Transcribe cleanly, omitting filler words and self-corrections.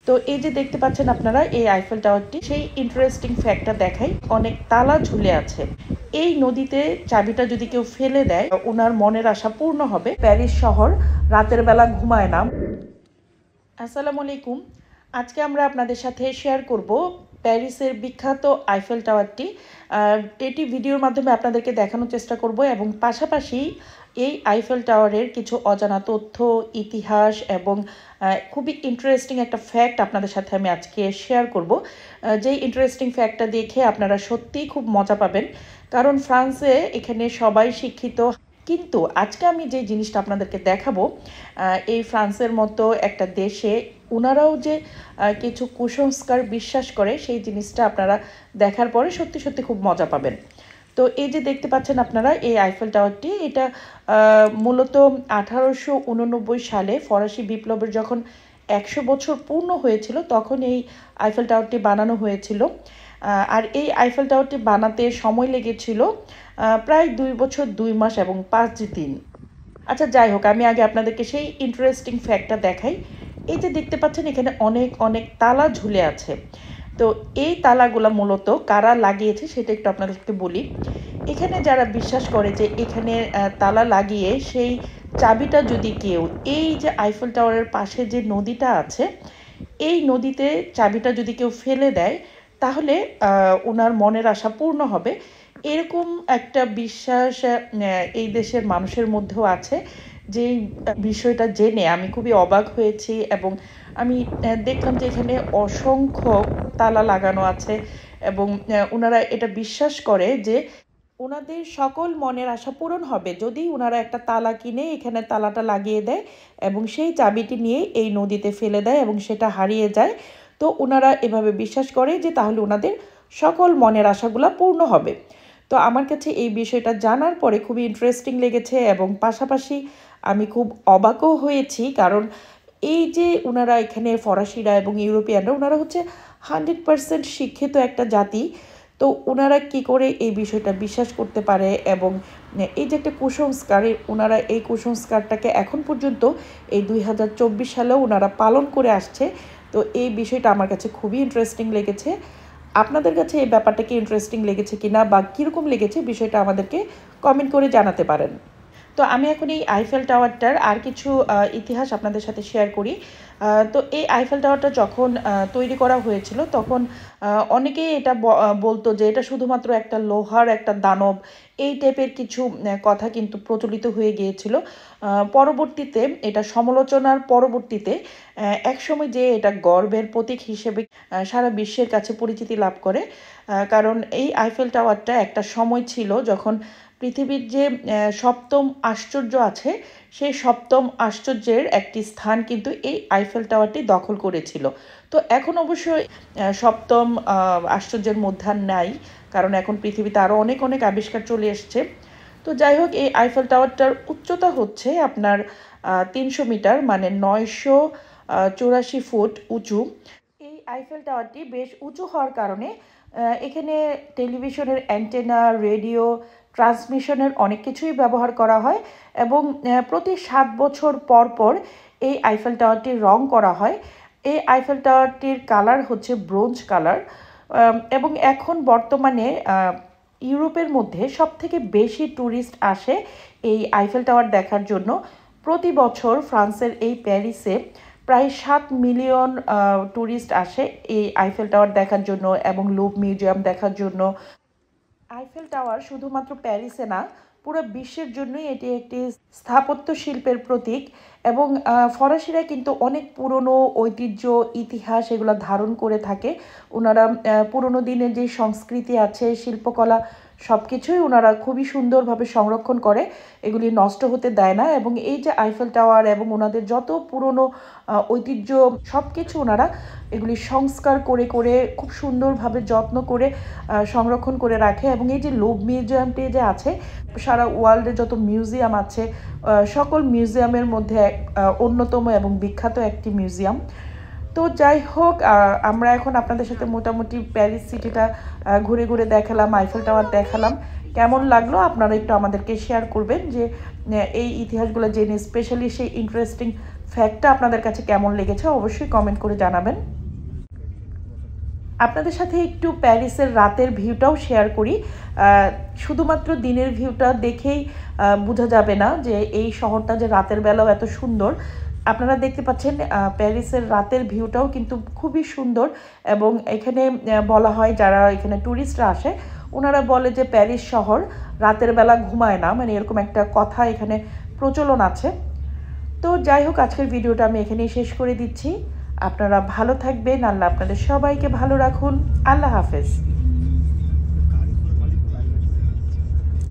তো এই যে দেখতে পাচ্ছেন আপনারা এই আইফেল টাওয়ারটি, সেই ইন্টারেস্টিং ফ্যাক্টটা দেখাই, অনেক তালা ঝুলে আছে। এই নদীতে চাবিটা যদি কেউ ফেলে দেয়, ওনার মনের আশা পূর্ণ হবে। প্যারিস শহর রাতের বেলা ঘুমায় না। আসসালামু আলাইকুম। আজকে আমরা আপনাদের সাথে শেয়ার করব প্যারিসের বিখ্যাত আইফেল টাওয়ারটি। এটি ভিডিওর মাধ্যমে আপনাদেরকে দেখানোর চেষ্টা করব এবং পাশাপাশি এই আইফেল টাওয়ারের কিছু অজানা তথ্য, ইতিহাস এবং খুবই ইন্টারেস্টিং একটা ফ্যাক্ট আপনাদের সাথে আমি আজকে শেয়ার করব। যেই ইন্টারেস্টিং ফ্যাক্টটা দেখে আপনারা সত্যিই খুব মজা পাবেন, কারণ ফ্রান্সে এখানে সবাই শিক্ষিত। কিন্তু আজকে আমি যে জিনিসটা আপনাদেরকে দেখাবো, এই ফ্রান্সের মতো একটা দেশে ওনারাও যে কিছু কুসংস্কার বিশ্বাস করে, সেই জিনিসটা আপনারা দেখার পরে সত্যি সত্যি খুব মজা পাবেন। তো এই যে দেখতে পাচ্ছেন আপনারা এই আইফেল টাওয়ারটি, এটা মূলত 1889 সালে ফরাসি বিপ্লবের যখন 100 বছর পূর্ণ হয়েছিল, তখন এই আইফেল টাওয়ারটি বানানো হয়েছিল। আর এই আইফেল টাওয়ারটি বানাতে সময় লেগেছিল প্রায় 2 বছর 2 মাস এবং 5 দিন। আচ্ছা, যাই হোক, আমি আগে আপনাদেরকে সেই ইন্টারেস্টিং ফ্যাক্টটা দেখাই। এই যে দেখতে পাচ্ছেন এখানে অনেক অনেক তালা ঝুলে আছে। তো এই তালাগুলো মূলত কারা লাগিয়েছে সেটা একটু আপনাদেরকে বলি। এখানে যারা বিশ্বাস করে যে এখানে তালা লাগিয়ে সেই চাবিটা যদি কেউ, এই যে আইফেল টাওয়ারের পাশে যে নদীটা আছে, এই নদীতে চাবিটা যদি কেউ ফেলে দেয়, তাহলে ওনার মনের আশা পূর্ণ হবে, এরকম একটা বিশ্বাস এই দেশের মানুষের মধ্যেও আছে। যেই বিষয়টা জেনে আমি খুবই অবাক হয়েছি এবং আমি দেখলাম যে এখানে অসংখ্য তালা লাগানো আছে এবং ওনারা এটা বিশ্বাস করে যে ওনাদের সকল মনের আশা পূরণ হবে যদি ওনারা একটা তালা কিনে এখানে তালাটা লাগিয়ে দেয় এবং সেই চাবিটি নিয়ে এই নদীতে ফেলে দেয় এবং সেটা হারিয়ে যায়। তো ওনারা এভাবে বিশ্বাস করে যে তাহলে ওনাদের সকল মনের আশাগুলো পূর্ণ হবে। তো আমার কাছে এই বিষয়টা জানার পরে খুবই ইন্টারেস্টিং লেগেছে এবং পাশাপাশি আমি খুব অবাকও হয়েছি, কারণ এই যে ওনারা এখানে ফরাসিরা এবং ইউরোপিয়ানরা, ওনারা হচ্ছে 100% শিক্ষিত একটা জাতি। তো ওনারা কি করে এই বিষয়টা বিশ্বাস করতে পারে এবং এই যে একটা কুসংস্কার, ওনারা এই কুসংস্কারটাকে এখন পর্যন্ত এই 2024 সালেও ওনারা পালন করে আসছে। তো এই বিষয়টা আমার কাছে খুবই ইন্টারেস্টিং লেগেছে। আপনাদের কাছে এই ব্যাপারটা কি ইন্টারেস্টিং লেগেছে কিনা বা কীরকম লেগেছে বিষয়টা আমাদেরকে কমেন্ট করে জানাতে পারেন। তো আমি এখন এই আইফেল টাওয়ারটার আর কিছু ইতিহাস আপনাদের সাথে শেয়ার করি। তো এই আইফেল টাওয়ারটা যখন তৈরি করা হয়েছিল, তখন অনেকেই এটা বলতো যে এটা শুধুমাত্র একটা লোহার একটা দানব, এই টাইপের কিছু কথা কিন্তু প্রচলিত হয়ে গিয়েছিল। পরবর্তীতে এটা সমালোচনার পরবর্তীতে একসময় যে এটা গর্বের প্রতীক হিসেবে সারা বিশ্বের কাছে পরিচিতি লাভ করে। কারণ এই আইফেল টাওয়ারটা একটা সময় ছিল যখন পৃথিবীর যে সপ্তম আশ্চর্য আছে, সেই সপ্তম আশ্চর্যের একটি স্থান কিন্তু এই আইফেল টাওয়ারটি দখল করেছিল। তো এখন অবশ্যই সপ্তম আশ্চর্যের মধ্যে আর নাই, কারণ এখন পৃথিবীতে আরও অনেক অনেক আবিষ্কার চলে এসছে। তো যাই হোক, এই আইফেল টাওয়ারটার উচ্চতা হচ্ছে আপনার 300 মিটার, মানে 984 ফুট উঁচু। এই আইফেল টাওয়ারটি বেশ উঁচু হওয়ার কারণে এখানে টেলিভিশনের অ্যান্টেনা, রেডিও, ট্রান্সমিশনের অনেক কিছুই ব্যবহার করা হয় এবং প্রতি 7 বছর পর পর এই আইফেল টাওয়ারটির রং করা হয়। এই আইফেল টাওয়ারটির কালার হচ্ছে ব্রোঞ্জ কালার এবং এখন বর্তমানে ইউরোপের মধ্যে সবথেকে বেশি ট্যুরিস্ট আসে এই আইফেল টাওয়ার দেখার জন্য। প্রতি বছর ফ্রান্সের এই প্যারিসে প্রায় 7 মিলিয়ন ট্যুরিস্ট আসে এই আইফেল টাওয়ার দেখার জন্য এবং লুভ মিউজিয়াম দেখার জন্য। আইফেল টাওয়ার শুধুমাত্র প্যারিসে না, পুরো বিশ্বের জন্যই এটি একটি স্থাপত্য শিল্পের প্রতীক এবং ফরাসিরা কিন্তু অনেক পুরনো ঐতিহ্য, ইতিহাস এগুলো ধারণ করে থাকে। ওনারা পুরনো দিনের যে সংস্কৃতি আছে, শিল্পকলা, সব কিছুই ওনারা খুবই সুন্দরভাবে সংরক্ষণ করে, এগুলি নষ্ট হতে দেয় না। এবং এই যে আইফেল টাওয়ার এবং ওনাদের যত পুরনো ঐতিহ্য, সব কিছু ওনারা এগুলি সংস্কার করে করে খুব সুন্দরভাবে যত্ন করে সংরক্ষণ করে রাখে। এবং এই যে লুভ মিউজিয়ামটি যে আছে, সারা ওয়ার্ল্ডে যত মিউজিয়াম আছে সকল মিউজিয়ামের মধ্যে অন্যতম এবং বিখ্যাত একটি মিউজিয়াম। তো যাই হোক, আমরা এখন আপনাদের সাথে মোটামুটি প্যারিস সিটিটা ঘুরে ঘুরে দেখালাম, আইফেল টাওয়ার দেখালাম। কেমন লাগলো আপনারা একটু আমাদেরকে শেয়ার করবেন যে এই ইতিহাসগুলো জেনে, স্পেশালি সেই ইন্টারেস্টিং ফ্যাক্টটা আপনাদের কাছে কেমন লেগেছে অবশ্যই কমেন্ট করে জানাবেন। আপনাদের সাথে একটু প্যারিসের রাতের ভিউটাও শেয়ার করি। শুধুমাত্র দিনের ভিউটা দেখেই বোঝা যাবে না যে এই শহরটা যে রাতের বেলাও এত সুন্দর। আপনারা দেখতে পাচ্ছেন প্যারিসের রাতের ভিউটাও কিন্তু খুবই সুন্দর, এবং এখানে বলা হয় যারা এখানে ট্যুরিস্টরা আসে ওনারা বলে যে প্যারিস শহর রাতের বেলা ঘুমায় না, মানে এরকম একটা কথা এখানে প্রচলন আছে। তো যাই হোক, আজকের ভিডিওটা আমি এখানেই শেষ করে দিচ্ছি। আপনারা ভালো থাকবেন, আল্লাহ আপনাদের সবাইকে ভালো রাখুন। আল্লাহ হাফেজ।